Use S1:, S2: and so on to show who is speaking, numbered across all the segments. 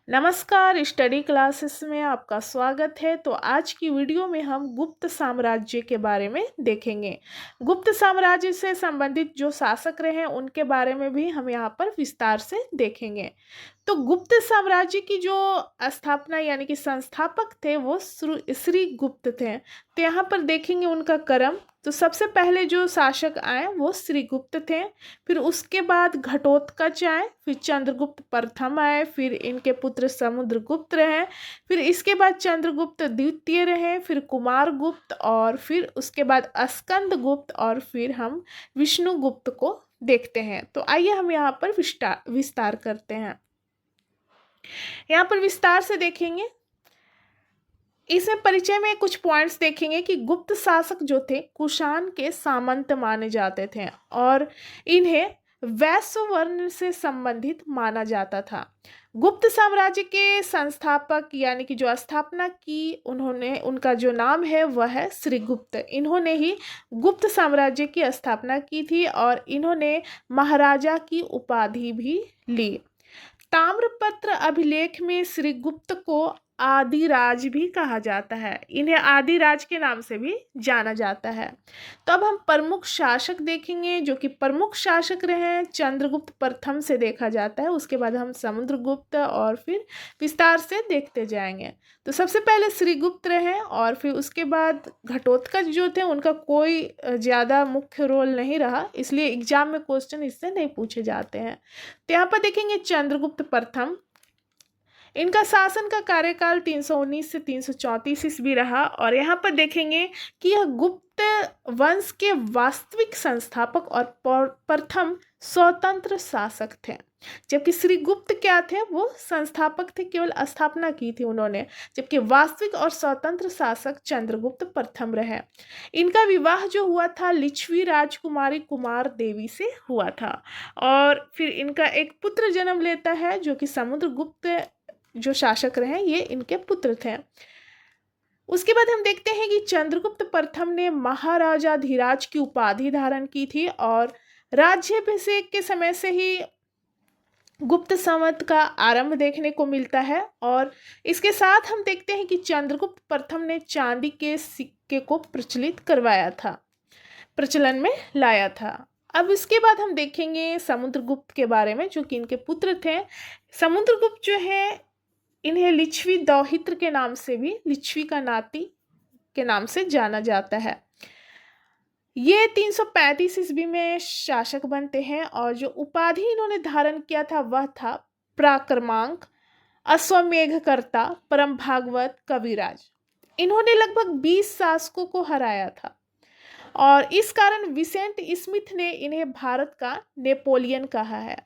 S1: नमस्कार, study classes में आपका स्वागत है। तो आज की वीडियो में हम गुप्त साम्राज्य के बारे में देखेंगे। गुप्त साम्राज्य से संबंधित जो शासक रहे हैं उनके बारे में भी हम यहाँ पर विस्तार से देखेंगे। तो गुप्त साम्राज्य की जो स्थापना यानी कि संस्थापक थे वो श्री गुप्त थे। तो यहाँ पर देखेंगे उनका क्रम। तो सबसे पहले जो शासक आए वो श्रीगुप्त थे, फिर उसके बाद घटोत्कच आए, फिर चंद्रगुप्त प्रथम आए, फिर इनके पुत्र समुद्रगुप्त रहे, फिर इसके बाद चंद्रगुप्त द्वितीय रहे, फिर कुमारगुप्त और फिर उसके बाद स्कंदगुप्त और फिर हम विष्णुगुप्त को देखते हैं। तो आइए हम यहाँ पर विस्तार करते हैं। यहाँ पर विस्तार से देखेंगे, इसमें परिचय में कुछ पॉइंट्स देखेंगे कि गुप्त शासक जो थे कुषाण के सामंत माने जाते थे और इन्हें वैश्य वर्ण से संबंधित माना जाता था। गुप्त साम्राज्य के संस्थापक यानी कि जो स्थापना की उन्होंने, उनका जो नाम है वह है श्रीगुप्त। इन्होंने ही गुप्त साम्राज्य की स्थापना की थी और इन्होंने महाराजा की उपाधि भी ली। ताम्रपत्र अभिलेख में श्रीगुप्त को आदिराज भी कहा जाता है। इन्हें आदिराज के नाम से भी जाना जाता है। तो अब हम प्रमुख शासक देखेंगे जो कि प्रमुख शासक रहे चंद्रगुप्त प्रथम से देखा जाता है। उसके बाद हम समुद्रगुप्त और फिर विस्तार से देखते जाएंगे। तो सबसे पहले श्रीगुप्त रहे और फिर उसके बाद घटोत्कच जो थे उनका कोई ज़्यादा मुख्य रोल नहीं रहा, इसलिए एग्जाम में क्वेश्चन इससे नहीं पूछे जाते हैं। तो यहाँ पर देखेंगे चंद्रगुप्त प्रथम, इनका शासन का कार्यकाल 319 से 334 ईस्वी रहा और यहाँ पर देखेंगे कि यह गुप्त वंश के वास्तविक संस्थापक और प्रथम स्वतंत्र शासक थे। जबकि श्रीगुप्त क्या थे, वो संस्थापक थे, केवल स्थापना की थी उन्होंने, जबकि वास्तविक और स्वतंत्र शासक चंद्रगुप्त प्रथम रहे। इनका विवाह जो हुआ था लिच्छवी राजकुमारी कुमार देवी से हुआ था और फिर इनका एक पुत्र जन्म लेता है जो कि समुद्रगुप्त जो शासक रहे ये इनके पुत्र थे। उसके बाद हम देखते हैं कि चंद्रगुप्त प्रथम ने महाराजाधिराज की उपाधि धारण की थी और राज्याभिषेक के समय से ही गुप्त संवत का आरंभ देखने को मिलता है। और इसके साथ हम देखते हैं कि चंद्रगुप्त प्रथम ने चांदी के सिक्के को प्रचलित करवाया था, प्रचलन में लाया था। अब इसके बाद हम देखेंगे समुद्रगुप्त के बारे में जो कि इनके पुत्र थे। समुद्रगुप्त जो है इन्हें लिच्छवी दौहित्र के नाम से भी, लिच्छवी का नाती के नाम से जाना जाता है। ये 335 ईस्वी में शासक बनते हैं और जो उपाधि इन्होंने धारण किया था वह था पराक्रमांक, अश्वमेधकर्ता, परम भागवत, कविराज। इन्होंने लगभग 20 शासकों को हराया था और इस कारण विसेंट स्मिथ ने इन्हें भारत का नेपोलियन कहा है।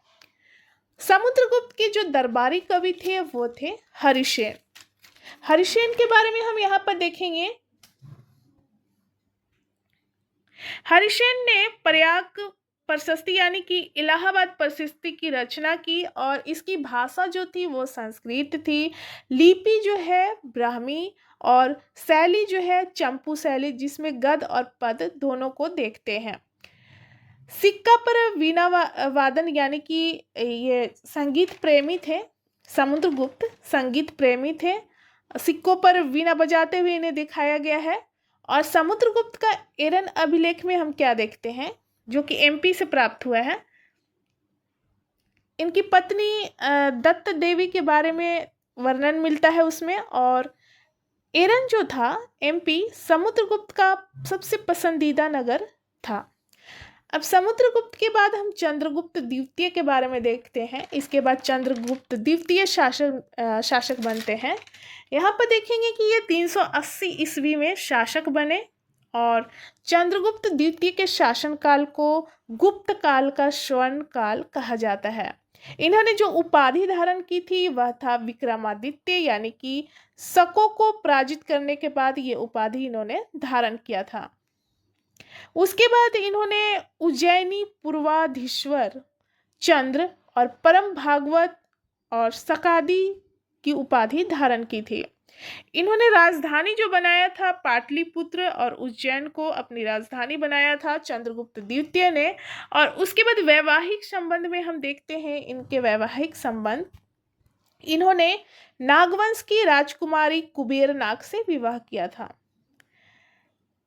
S1: समुद्रगुप्त के जो दरबारी कवि थे वो थे हरिसेन। हरिसेन के बारे में हम यहाँ पर देखेंगे। हरिसेन ने प्रयाग प्रशस्ति यानी कि इलाहाबाद प्रशस्ति की रचना की और इसकी भाषा जो थी वो संस्कृत थी, लिपि जो है ब्राह्मी और शैली जो है चंपू शैली, जिसमें गद और पद दोनों को देखते हैं। सिक्का पर वीणा वादन यानी कि ये संगीत प्रेमी थे। समुद्रगुप्त संगीत प्रेमी थे, सिक्कों पर वीणा बजाते हुए इन्हें दिखाया गया है। और समुद्रगुप्त का एरन अभिलेख में हम क्या देखते हैं जो कि एमपी से प्राप्त हुआ है, इनकी पत्नी दत्त देवी के बारे में वर्णन मिलता है उसमें। और एरन जो था एमपी समुद्रगुप्त का सबसे पसंदीदा नगर था। अब समुद्रगुप्त के बाद हम चंद्रगुप्त द्वितीय के बारे में देखते हैं। इसके बाद चंद्रगुप्त द्वितीय शासक बनते हैं। यहाँ पर देखेंगे कि ये 380 ईस्वी में शासक बने और चंद्रगुप्त द्वितीय के शासनकाल को गुप्त काल का स्वर्ण काल कहा जाता है। इन्होंने जो उपाधि धारण की थी वह था विक्रमादित्य, यानी कि शकों को पराजित करने के बाद ये उपाधि इन्होंने धारण किया था। उसके बाद इन्होंने उज्जैनी पूर्वाधीश्वर, चंद्र और परम भागवत और सकादी की उपाधि धारण की थी। इन्होंने राजधानी जो बनाया था पाटलिपुत्र और उज्जैन को अपनी राजधानी बनाया था चंद्रगुप्त द्वितीय ने। और उसके बाद वैवाहिक संबंध में हम देखते हैं इनके वैवाहिक संबंध। इन्होंने नागवंश की राजकुमारी कुबेर नाग से विवाह किया था।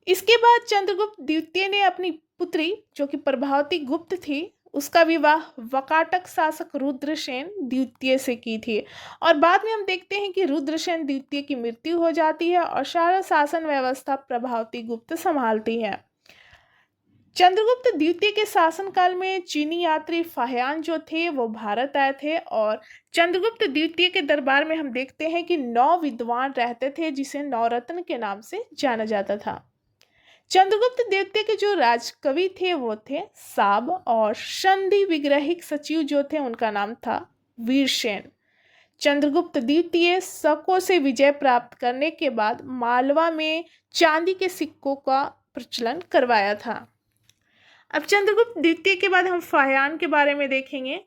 S1: इसके बाद चंद्रगुप्त द्वितीय ने अपनी पुत्री जो कि प्रभावती गुप्त थी उसका विवाह वकाटक शासक रुद्रसेन द्वितीय से की थी। और बाद में हम देखते हैं कि रुद्रसेन द्वितीय की मृत्यु हो जाती है और सारा शासन व्यवस्था प्रभावती गुप्त संभालती है। चंद्रगुप्त द्वितीय के शासनकाल में चीनी यात्री फाह्यान जो थे वो भारत आए थे और चंद्रगुप्त द्वितीय के दरबार में हम देखते हैं कि 9 विद्वान रहते थे जिसे नवरत्न के नाम से जाना जाता था। चंद्रगुप्त द्वितीय के जो राजकवि थे वो थे साब और संधि विग्रहिक सचिव जो थे उनका नाम था वीरसेन। चंद्रगुप्त द्वितीय शकों से विजय प्राप्त करने के बाद मालवा में चांदी के सिक्कों का प्रचलन करवाया था। अब चंद्रगुप्त द्वितीय के बाद हम फाह्यान के बारे में देखेंगे।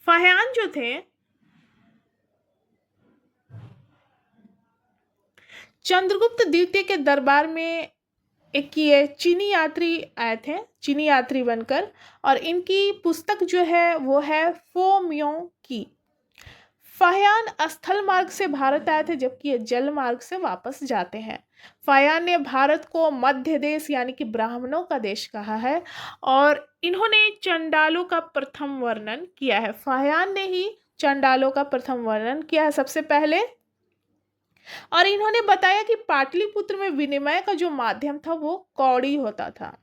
S1: फाह्यान जो थे चंद्रगुप्त द्वितीय के दरबार में एक ये चीनी यात्री आए थे, चीनी यात्री बनकर, और इनकी पुस्तक जो है वो है फो म्यों की। फाह्यान स्थल मार्ग से भारत आए थे जबकि ये जल मार्ग से वापस जाते हैं। फाह्यान ने भारत को मध्य देश यानी कि ब्राह्मणों का देश कहा है और इन्होंने चंडालों का प्रथम वर्णन किया है। फाह्यान ने ही चंडालों का प्रथम वर्णन किया है सबसे पहले, और इन्होंने बताया कि पाटलिपुत्र में विनिमय का जो माध्यम था वो कौड़ी होता था।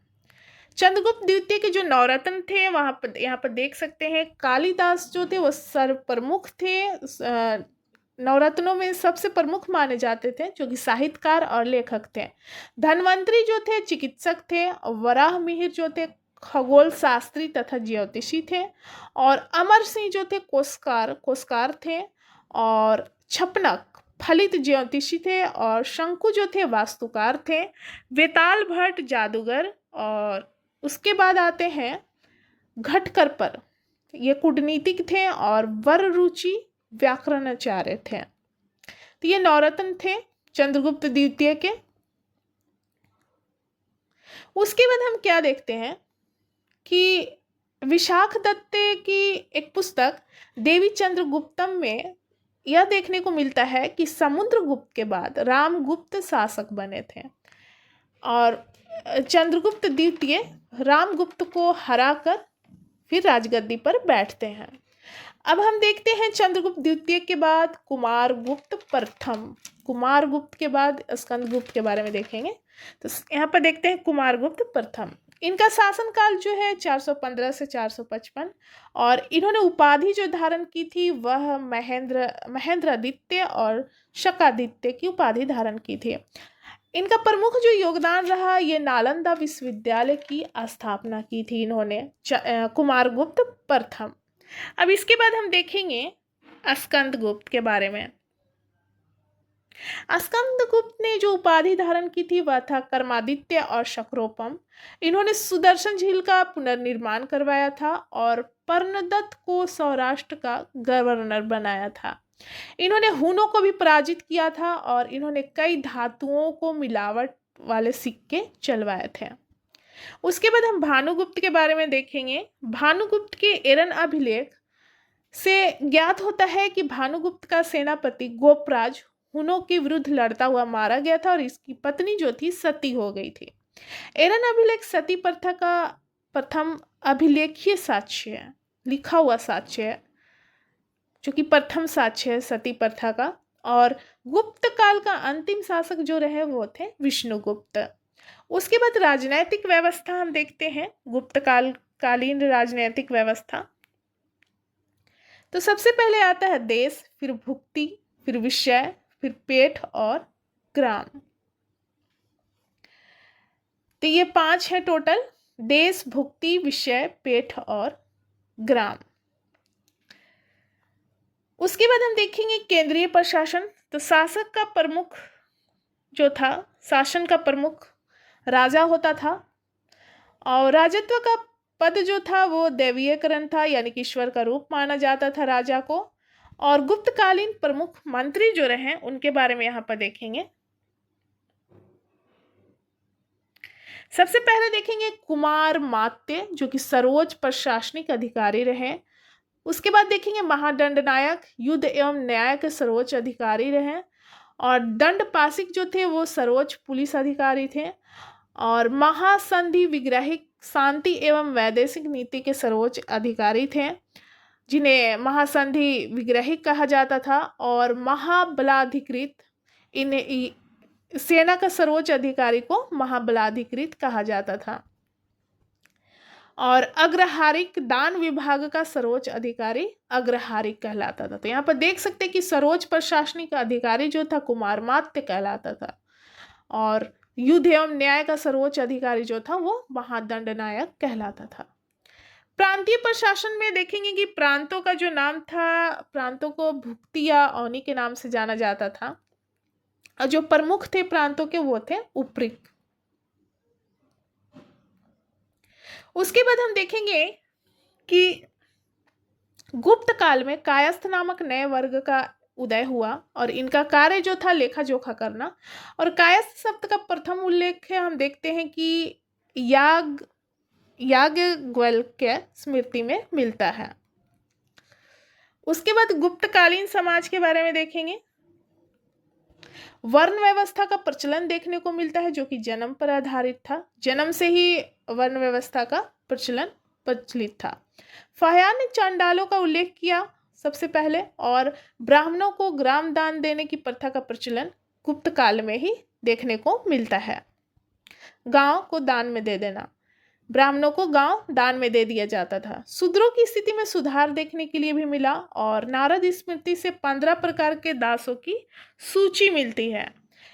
S1: चंद्रगुप्त द्वितीय के जो नवरत्न थे वहां पर यहाँ पर देख सकते हैं कालिदास जो थे वो सर्व प्रमुख थे, नवरत्नों में सबसे प्रमुख माने जाते थे जो कि साहित्यकार और लेखक थे। धन्वंतरी जो थे चिकित्सक थे, वराह मिहिर जो थे खगोल शास्त्री तथा ज्योतिषी थे, और अमर सिंह जो थे कोशकार थे, और छपनक फलित ज्योतिषी थे, और शंकु जो थे वास्तुकार थे, वेताल भट्ट जादूगर, और उसके बाद आते हैं घटकर पर, ये कूटनीतिक थे, और वर रुचि व्याकरणाचार्य थे। तो ये नवरत्न थे चंद्रगुप्त द्वितीय के। उसके बाद हम क्या देखते हैं कि विशाख दत्ते की एक पुस्तक देवी चंद्रगुप्तम में यह देखने को मिलता है कि समुद्रगुप्त के बाद रामगुप्त शासक बने थे और चंद्रगुप्त द्वितीय रामगुप्त को हराकर फिर राजगद्दी पर बैठते हैं। अब हम देखते हैं चंद्रगुप्त द्वितीय के बाद कुमारगुप्त प्रथम, कुमारगुप्त के बाद स्कंदगुप्त के बारे में देखेंगे। तो यहाँ पर देखते हैं कुमारगुप्त प्रथम, इनका शासनकाल जो है 415 से 455, और इन्होंने उपाधि जो धारण की थी वह महेंद्रादित्य और शकादित्य की उपाधि धारण की थी। इनका प्रमुख जो योगदान रहा ये नालंदा विश्वविद्यालय की स्थापना की थी इन्होंने, कुमारगुप्त प्रथम। अब इसके बाद हम देखेंगे स्कंदगुप्त के बारे में। स्कंदगुप्त ने जो उपाधि धारण की थी वह था कर्मादित्य और शक्रोपम। इन्होंने सुदर्शन झील का पुनर्निर्माण करवाया था और पर्णदत्त को सौराष्ट्र का गवर्नर बनाया था। इन्होंने हुनों को भी पराजित किया था और इन्होंने कई धातुओं को मिलावट वाले सिक्के चलवाए थे। उसके बाद हम भानुगुप्त के बारे में देखेंगे। भानुगुप्त के एरन अभिलेख से ज्ञात होता है कि भानुगुप्त का सेनापति गोपराज हुनों के विरुद्ध लड़ता हुआ मारा गया था और इसकी पत्नी जो थी सती हो गई थी। एरन अभिलेख सती प्रथा का प्रथम अभिलेखीय साक्ष्य है, लिखा हुआ साक्ष्य है, जो कि प्रथम साक्ष्य है सती प्रथा का। और गुप्त काल का अंतिम शासक जो रहे वो थे विष्णुगुप्त। उसके बाद राजनैतिक व्यवस्था हम देखते हैं, गुप्त कालीन राजनैतिक व्यवस्था। तो सबसे पहले आता है देश, फिर भुक्ति, फिर विषय, फिर पेठ और ग्राम। तो ये 5 है टोटल, देश, भुक्ति, विषय, पेठ और ग्राम। उसके बाद हम देखेंगे केंद्रीय प्रशासन। तो शासक का प्रमुख जो था, शासन का प्रमुख राजा होता था और राजत्व का पद जो था वो दैवीयकरण था, यानी कि ईश्वर का रूप माना जाता था राजा को। और गुप्तकालीन प्रमुख मंत्री जो रहे उनके बारे में यहाँ पर देखेंगे। सबसे पहले देखेंगे कुमार मात्य, जो कि सर्वोच्च प्रशासनिक अधिकारी रहे। उसके बाद देखेंगे महादंडनायक, युद्ध एवं न्याय के सर्वोच्च अधिकारी रहे। और दंडपाशिक जो थे वो सर्वोच्च पुलिस अधिकारी थे। और महासंधि विग्रहिक, शांति एवं वैदेशिक नीति के सर्वोच्च अधिकारी थे, जिन्हें महासंधि विग्रहिक कहा जाता था। और महाबलाधिकृत, इन्हें सेना का सर्वोच्च अधिकारी को महाबलाधिकृत कहा जाता था। और अग्रहारिक, दान विभाग का सर्वोच्च अधिकारी अग्रहारिक कहलाता था। तो यहाँ पर देख सकते हैं कि सर्वोच्च प्रशासनिक अधिकारी जो था कुमारमात्य कहलाता था। और युद्ध एवं न्याय का सर्वोच्च अधिकारी जो था वो महादंडनायक कहलाता था। प्रांतीय प्रशासन में देखेंगे कि प्रांतों का जो नाम था, प्रांतों को भुक्ति या औनी के नाम से जाना जाता था। और जो प्रमुख थे प्रांतों के वो थे उपरिक। उसके बाद हम देखेंगे कि गुप्त काल में कायस्थ नामक नए वर्ग का उदय हुआ और इनका कार्य जो था लेखा जोखा करना। और कायस्थ शब्द का प्रथम उल्लेख हम देखते हैं कि याज्ञवल्क्य स्मृति में मिलता है। उसके बाद गुप्तकालीन समाज के बारे में देखेंगे। वर्ण व्यवस्था का प्रचलन देखने को मिलता है, जो कि जन्म पर आधारित था। जन्म से ही वर्ण व्यवस्था का प्रचलन प्रचलित था। फाह्यान ने चांडालों का उल्लेख किया सबसे पहले। और ब्राह्मणों को ग्राम दान देने की प्रथा का प्रचलन गुप्त काल में ही देखने को मिलता है। गांव को दान में दे देना, ब्राह्मणों को गांव दान में दे दिया जाता था। शूद्रों की स्थिति में सुधार देखने के लिए भी मिला। और नारद स्मृति से 15 प्रकार के दासों की सूची मिलती है।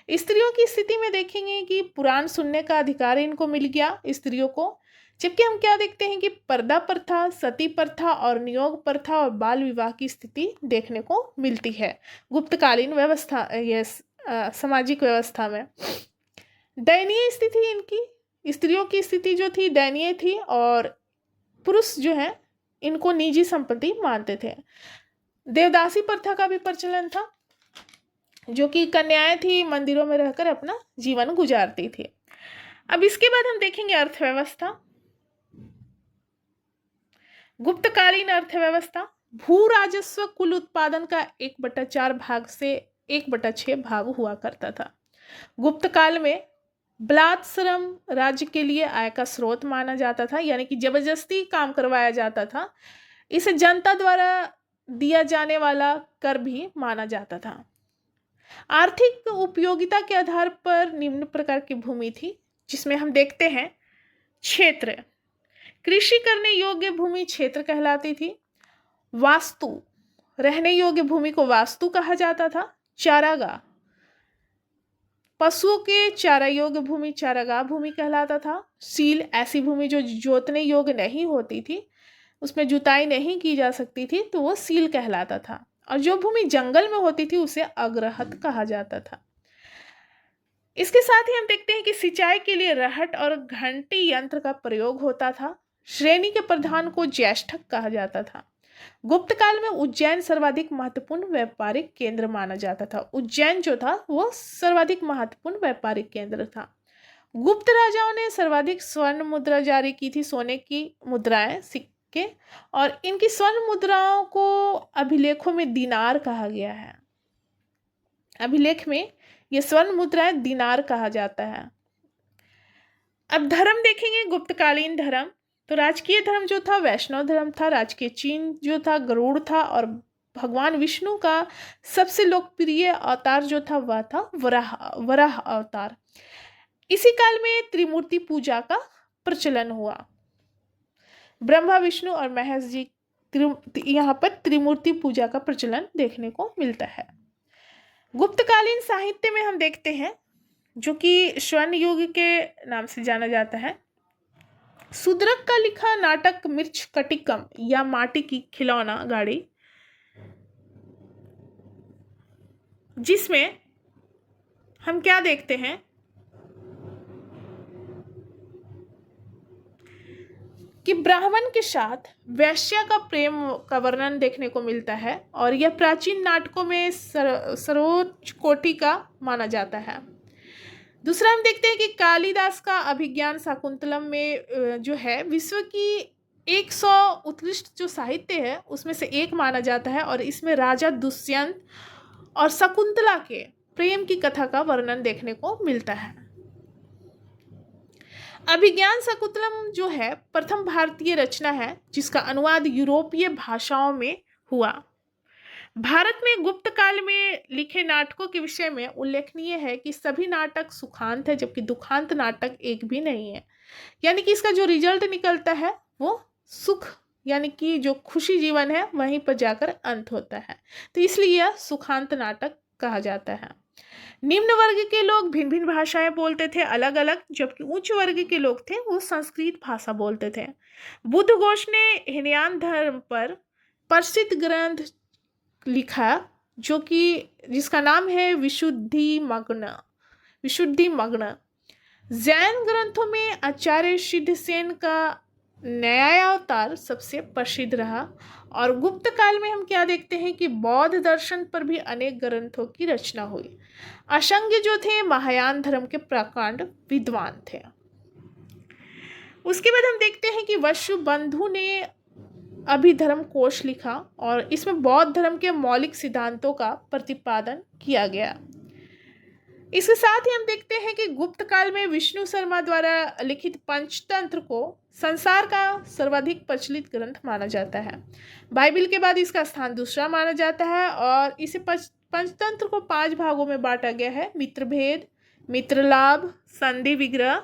S1: स्त्रियों की स्थिति में देखेंगे कि पुराण सुनने का अधिकार इनको मिल गया स्त्रियों को। जबकि हम क्या देखते हैं कि पर्दा प्रथा, सती प्रथा और नियोग प्रथा और बाल विवाह की स्थिति देखने को मिलती है गुप्तकालीन व्यवस्था, सामाजिक व्यवस्था में। दयनीय स्थिति इनकी, स्त्रियों की स्थिति जो थी दयनीय थी। और पुरुष जो है इनको निजी संपत्ति मानते थे। देवदासी प्रथा का भी प्रचलन था, जो कि कन्याएं थी मंदिरों में रहकर अपना जीवन गुजारती थी। अब इसके बाद हम देखेंगे अर्थव्यवस्था। गुप्तकालीन अर्थव्यवस्था भू राजस्व कुल उत्पादन का 1/4 भाग से 1/6 भाग हुआ करता था। गुप्त काल में बलात् श्रम राज्य के लिए आय का स्रोत माना जाता था, यानी कि जबरदस्ती काम करवाया जाता था। इसे जनता द्वारा दिया जाने वाला कर भी माना जाता था। आर्थिक उपयोगिता के आधार पर निम्न प्रकार की भूमि थी, जिसमें हम देखते हैं क्षेत्र। कृषि करने योग्य भूमि क्षेत्र कहलाती थी। वास्तु, रहने योग्य भूमि को वास्तु कहा जाता था। चारागाह, पशुओं के चारा योग्य भूमि चारागाह भूमि कहलाता था। सील, ऐसी भूमि जो जोतने योग्य नहीं होती थी, उसमें जुताई नहीं की जा सकती थी, तो वो सील कहलाता था। और जो भूमि जंगल में होती थी उसे अग्रहत कहा जाता था। इसके साथ ही हम देखते हैं कि सिंचाई के लिए रहट और घंटी यंत्र का प्रयोग होता था। श्रेणी के प्रधान को ज्येष्ठक कहा जाता था। गुप्त काल में उज्जैन सर्वाधिक महत्वपूर्ण व्यापारिक केंद्र माना जाता था। उज्जैन जो था वो सर्वाधिक महत्वपूर्ण व्यापारिक केंद्र था। गुप्त राजाओं ने सर्वाधिक स्वर्ण मुद्रा जारी की थी, सोने की मुद्राएं, सिक्के। और इनकी स्वर्ण मुद्राओं को अभिलेखों में दिनार कहा गया है। अभिलेख में ये स्वर्ण मुद्राएं दिनार कहा जाता है। अब धर्म देखेंगे, गुप्तकालीन धर्म। तो राजकीय धर्म जो था वैष्णव धर्म था। राजकीय चिन्ह जो था गरुड़ था। और भगवान विष्णु का सबसे लोकप्रिय अवतार जो था वह था वराह अवतार। इसी काल में त्रिमूर्ति पूजा का प्रचलन हुआ। ब्रह्मा, विष्णु और महेश जी, यहाँ पर त्रिमूर्ति पूजा का प्रचलन देखने को मिलता है। गुप्तकालीन साहित्य में हम देखते हैं, जो कि स्वर्ण युग के नाम से जाना जाता है। शूद्रक का लिखा नाटक मिर्च कटिकम या माटी की खिलौना गाड़ी, जिसमें हम क्या देखते हैं कि ब्राह्मण के साथ वैश्या का प्रेम का वर्णन देखने को मिलता है। और यह प्राचीन नाटकों में सर्वोच्च कोटि का माना जाता है। दूसरा हम देखते हैं कि कालिदास का अभिज्ञान शाकुंतलम में जो है विश्व की 100 उत्कृष्ट जो साहित्य है उसमें से एक माना जाता है, और इसमें राजा दुष्यंत और शकुंतला के प्रेम की कथा का वर्णन देखने को मिलता है। अभिज्ञान शाकुंतलम जो है प्रथम भारतीय रचना है जिसका अनुवाद यूरोपीय भाषाओं में हुआ। भारत में गुप्त काल में लिखे नाटकों के विषय में उल्लेखनीय है कि सभी नाटक सुखांत है, जबकि दुखांत नाटक एक भी नहीं है। यानी कि इसका जो रिजल्ट निकलता है वो सुख, यानी कि जो खुशी जीवन है वहीं पर जाकर अंत होता है, तो इसलिए यह सुखांत नाटक कहा जाता है। निम्न वर्ग के लोग भिन्न भिन्न भाषाएं बोलते थे अलग अलग, जबकि उच्च वर्ग के लोग थे वो संस्कृत भाषा बोलते थे। बुद्ध घोष ने हीनयान धर्म पर प्रसिद्ध ग्रंथ लिखा जो कि जिसका नाम है विशुद्धि मग्न। जैन ग्रंथों में आचार्य सिद्धसेन का न्यायावतार सबसे प्रसिद्ध रहा, और गुप्त काल में हम क्या देखते हैं कि बौद्ध दर्शन पर भी अनेक ग्रंथों की रचना हुई। अशंग जो थे महायान धर्म के प्रकांड विद्वान थे। उसके बाद हम देखते हैं कि वसुबंधु ने अभिधर्म कोश लिखा, और इसमें बौद्ध धर्म के मौलिक सिद्धांतों का प्रतिपादन किया गया। इसके साथ ही हम देखते हैं कि गुप्त काल में विष्णु शर्मा द्वारा लिखित पंचतंत्र को संसार का सर्वाधिक प्रचलित ग्रंथ माना जाता है। बाइबिल के बाद इसका स्थान दूसरा माना जाता है, और इसे पंचतंत्र को 5 भागों में बांटा गया है: मित्रभेद, मित्रलाभ, संधि विग्रह,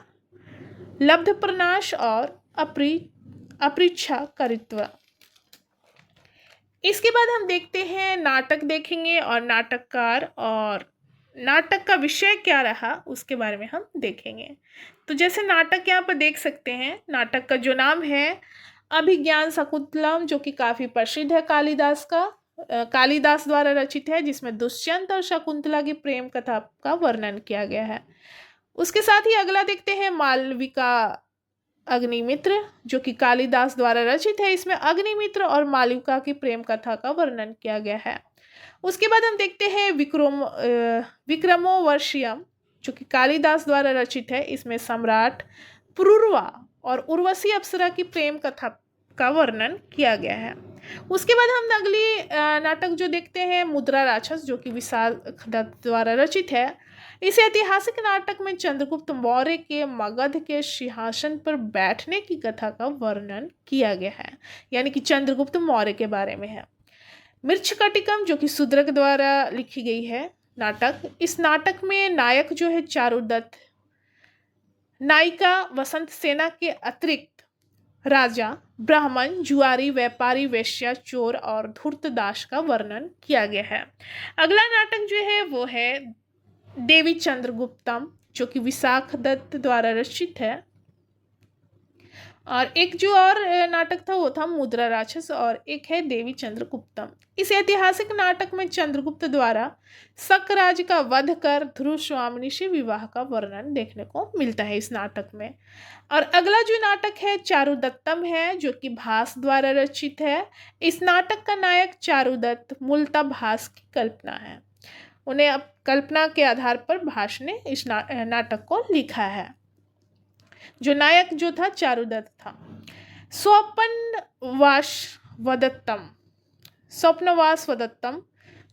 S1: लब्ध प्रनाश और अपृच्छाकरित्व। इसके बाद हम देखते हैं नाटक देखेंगे और नाटककार, और नाटक का विषय क्या रहा उसके बारे में हम देखेंगे। तो जैसे नाटक यहाँ पर देख सकते हैं, नाटक का जो नाम है अभिज्ञान शाकुंतलम, जो कि काफ़ी प्रसिद्ध है, कालिदास द्वारा रचित है, जिसमें दुष्यंत और शकुंतला की प्रेम कथा का वर्णन किया गया है। उसके साथ ही अगला देखते हैं मालविका अग्निमित्र, जो कि कालिदास द्वारा रचित है। इसमें अग्निमित्र और मालविका की प्रेम कथा का वर्णन किया गया है। उसके बाद हम देखते हैं विक्रमोर्वशीयम, जो कि कालिदास द्वारा रचित है। इसमें सम्राट पुरुरवा और उर्वशी अप्सरा की प्रेम कथा का वर्णन किया गया है। उसके बाद हम अगली नाटक जो देखते हैं मुद्रा राक्षस, जो कि विशाख दत्त द्वारा रचित है। इस ऐतिहासिक नाटक में चंद्रगुप्त मौर्य के मगध के सिंहासन पर बैठने की कथा का वर्णन किया गया है, यानी कि चंद्रगुप्त मौर्य के बारे में है। मृच्छकटिकम, जो कि शूद्रक द्वारा लिखी गई है नाटक। इस नाटक में नायक जो है चारुदत्त, नायिका वसंत सेना के अतिरिक्त राजा, ब्राह्मण, जुआरी, व्यापारी, वेश्या, चोर और धूर्तदास का वर्णन किया गया है। अगला नाटक जो है वो है देवी चंद्रगुप्तम, जो कि विशाख दत्त द्वारा रचित है। और एक जो और नाटक था वो था मुद्रा राक्षस, और एक है देवी चंद्रगुप्तम। इस ऐतिहासिक नाटक में चंद्रगुप्त द्वारा शक का वध कर ध्रुव स्वामिनी से विवाह का वर्णन देखने को मिलता है इस नाटक में। और अगला जो नाटक है चारुदत्तम है, जो कि भास द्वारा रचित है। इस नाटक का नायक चारुदत्त मूलतः भास की कल्पना है। उन्हें अब कल्पना के आधार पर भास ने इस नाटक को लिखा है। जो नायक जो था चारुदत्त था। स्वप्नवास वदत्तम,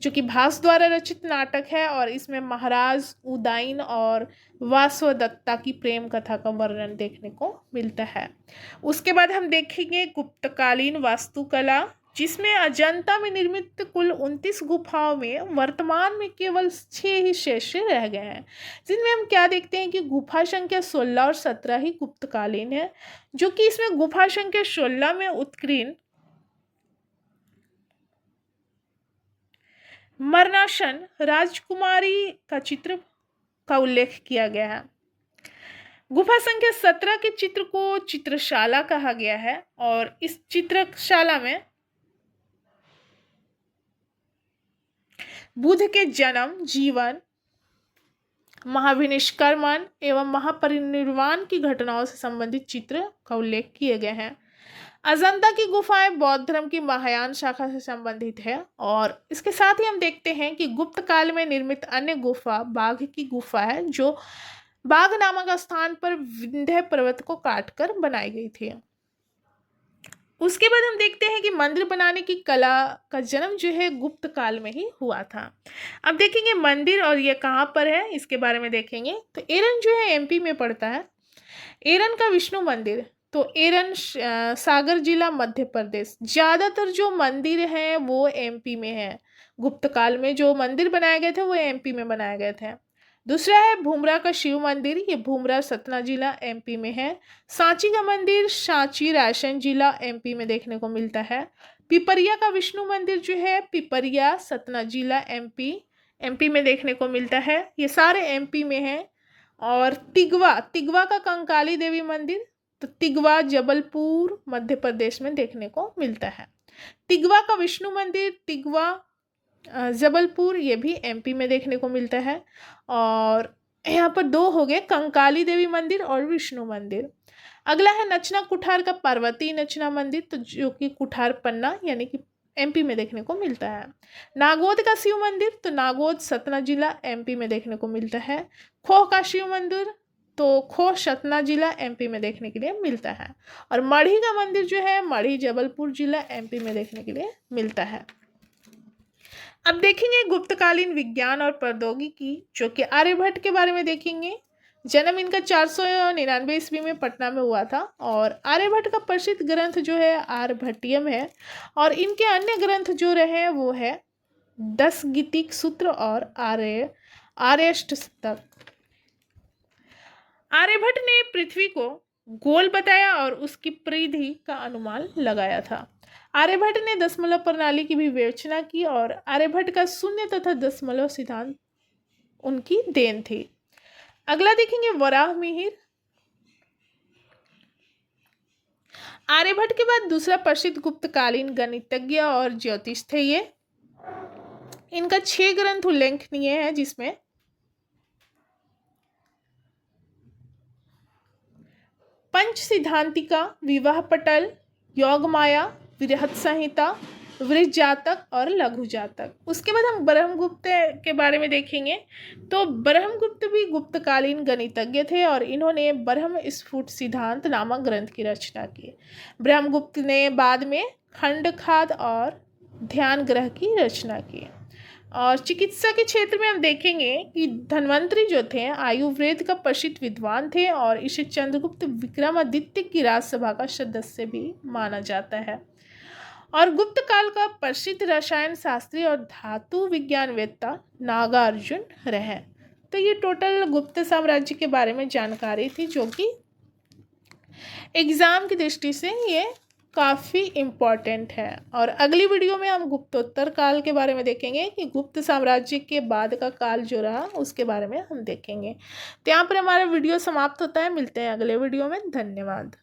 S1: जो कि भास द्वारा रचित नाटक है, और इसमें महाराज उदयन और वासवदत्ता की प्रेम कथा का वर्णन देखने को मिलता है। उसके बाद हम देखेंगे गुप्तकालीन वास्तुकला, जिसमें अजंता में निर्मित कुल 29 गुफाओं में वर्तमान में केवल 6 ही शेष रह गए हैं, जिनमें हम क्या देखते हैं कि गुफा संख्या 16 और 17 ही गुप्तकालीन है। जो कि इसमें गुफा संख्या 16 में उत्कीर्ण मरणासन राजकुमारी का चित्र का उल्लेख किया गया है। गुफा संख्या 17 के चित्र को चित्रशाला कहा गया है, और इस चित्रशाला में बुद्ध के जन्म, जीवन, महाविनिष्क्रमण एवं महापरिनिर्वाण की घटनाओं से संबंधित चित्र का उल्लेख किए गए हैं। अजंता की गुफाएं बौद्ध धर्म की महायान शाखा से संबंधित है। और इसके साथ ही हम देखते हैं कि गुप्त काल में निर्मित अन्य गुफा बाघ की गुफा है, जो बाघ नामक स्थान पर विंध्य पर्वत को काटकर बनाई गई थी। उसके बाद हम देखते हैं कि मंदिर बनाने की कला का जन्म जो है गुप्त काल में ही हुआ था। अब देखेंगे मंदिर और ये कहाँ पर है इसके बारे में देखेंगे। तो एरन जो है एमपी में पड़ता है। एरन का विष्णु मंदिर, तो एरन सागर जिला मध्य प्रदेश। ज़्यादातर जो मंदिर हैं वो एमपी में है। गुप्त काल में जो मंदिर बनाए गए थे वो एमपी में बनाए गए थे। दूसरा है भूमरा का शिव मंदिर, ये भूमरा सतना जिला एमपी में है। सांची का मंदिर सांची रायसेन जिला एमपी में देखने को मिलता है। पिपरिया का विष्णु मंदिर जो है पिपरिया सतना जिला एमपी में देखने को मिलता है। ये सारे एमपी में हैं। और तिगवा का कंकाली देवी मंदिर, तो तिगवा जबलपुर मध्य प्रदेश में देखने को मिलता है। तिगवा का विष्णु मंदिर तिगवा जबलपुर, ये भी एमपी में देखने को मिलता है। और यहाँ पर दो हो गए, कंकाली देवी मंदिर और विष्णु मंदिर। अगला है नचना कुठार का पार्वती नचना मंदिर, तो जो कि कुठार पन्ना यानी कि एमपी में देखने को मिलता है। नागौद का शिव मंदिर, तो नागौद सतना जिला एमपी में देखने को मिलता है। खोह का शिव मंदिर, तो खोह सतना जिला एमपी में देखने के लिए मिलता है। और मढ़ी का मंदिर जो है मढ़ी जबलपुर जिला एमपी में देखने के लिए मिलता है। अब देखेंगे गुप्तकालीन विज्ञान और प्रौद्योगिकी, जो कि आर्यभट्ट के बारे में देखेंगे। जन्म इनका 499 ईस्वी में पटना में हुआ था। और आर्यभट्ट का प्रसिद्ध ग्रंथ जो है आर्यभट्टियम है। और इनके अन्य ग्रंथ जो रहे वो है 10 गीतिक सूत्र और आर्यष्टक। आर्यभट्ट ने पृथ्वी को गोल बताया और उसकी परिधि का अनुमान लगाया था। आर्यभट्ट ने दशमलव प्रणाली की भी विवेचना की और आर्यभट्ट का शून्य तथा दशमलव सिद्धांत उनकी देन थी। अगला देखेंगे वराह मिहिर। आर्यभट्ट के बाद दूसरा प्रसिद्ध गुप्तकालीन गणितज्ञ और ज्योतिष थे ये। इनका 6 ग्रंथ उल्लेखनीय है, जिसमें पंच सिद्धांतिका, विवाह पटल, योगमाया, बृहत संहिता, वृहत जातक और लघु जातक। उसके बाद हम ब्रह्मगुप्त के बारे में देखेंगे। तो ब्रह्मगुप्त भी गुप्तकालीन गणितज्ञ थे और इन्होंने ब्रह्म स्फुट सिद्धांत नामक ग्रंथ की रचना की। ब्रह्मगुप्त ने बाद में खंडखाद और ध्यान ग्रह की रचना की। और चिकित्सा के क्षेत्र में हम देखेंगे कि धन्वंतरी जो थे आयुर्वेद का प्रसिद्ध विद्वान थे और इसे चंद्रगुप्त विक्रमादित्य की राजसभा का सदस्य भी माना जाता है। और गुप्त काल का प्रसिद्ध रसायन शास्त्री और धातु विज्ञानवेत्ता नागार्जुन रहे। तो ये टोटल गुप्त साम्राज्य के बारे में जानकारी थी, जो कि एग्जाम की दृष्टि से ये काफ़ी इम्पॉर्टेंट है। और अगली वीडियो में हम गुप्तोत्तर काल के बारे में देखेंगे कि गुप्त साम्राज्य के बाद का काल जो रहा उसके बारे में हम देखेंगे। तो यहाँ पर हमारा वीडियो समाप्त होता है। मिलते हैं अगले वीडियो में। धन्यवाद।